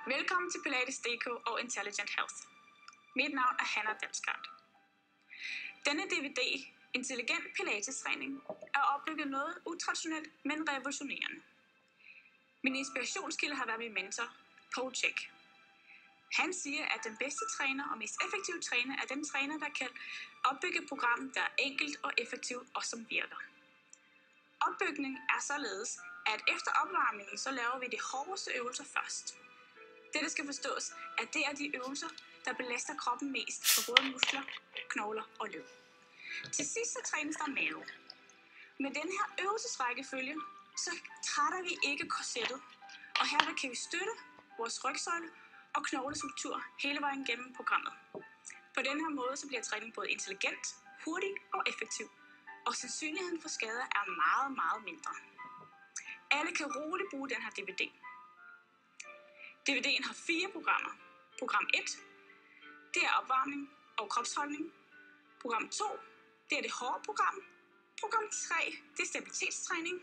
Velkommen til Pilates.dk og Intelligent Health. Mit navn er Hanna Dalsgaard. Denne DVD, Intelligent Pilates-træning, er opbygget noget utraditionelt, men revolutionerende. Min inspirationskilde har været min mentor, Paul Chek. Han siger, at den bedste træner og mest effektive træner er den træner, der kan opbygge et program, der er enkelt og effektivt og som virker. Opbygning er således, at efter opvarmningen, så laver vi de hårdeste øvelser først. Det skal forstås, at det er de øvelser, der belaster kroppen mest for både muskler, knogler og led. Til sidst så trænes der mave. Med den her øvelsesrækkefølge, så trætter vi ikke korsettet, og herved kan vi støtte vores rygsøjle og knoglestruktur hele vejen gennem programmet. På den her måde så bliver træningen både intelligent, hurtig og effektiv, og sandsynligheden for skader er meget, meget mindre. Alle kan roligt bruge den her DVD. DVD'en har 4 programmer. Program 1, det er opvarmning og kropsholdning. Program 2, det er det hårde program. Program 3, det er stabilitetstræning.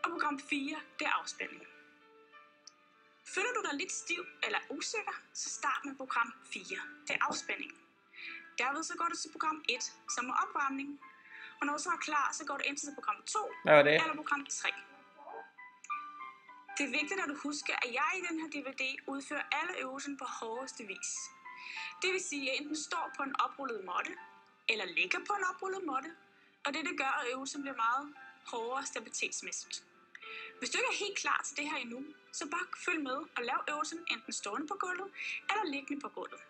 Og program 4, det er afspænding. Føler du dig lidt stiv eller usikker, så start med program 4, det er afspænding. Derved så går du til program 1, som er opvarmning. Og når du så er klar, så går du ind til program 2 eller program 3. Det er vigtigt, at du husker, at jeg i den her DVD udfører alle øvelser på hårdeste vis. Det vil sige, at jeg enten står på en oprullet måtte, eller ligger på en oprullet måtte, og det gør, at øvelsen bliver meget hårdere stabilitetsmæssigt. Hvis du ikke er helt klar til det her endnu, så bare følg med og lav øvelsen enten stående på gulvet, eller liggende på gulvet.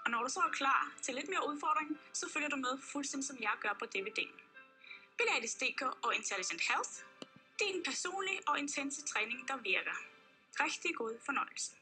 Og når du så er klar til lidt mere udfordring, så følger du med fuldstændig som jeg gør på DVD'en. Pilates.dk og Intelligent Health. Det er en personlig og intensiv træning, der virker. Rigtig god fornøjelse.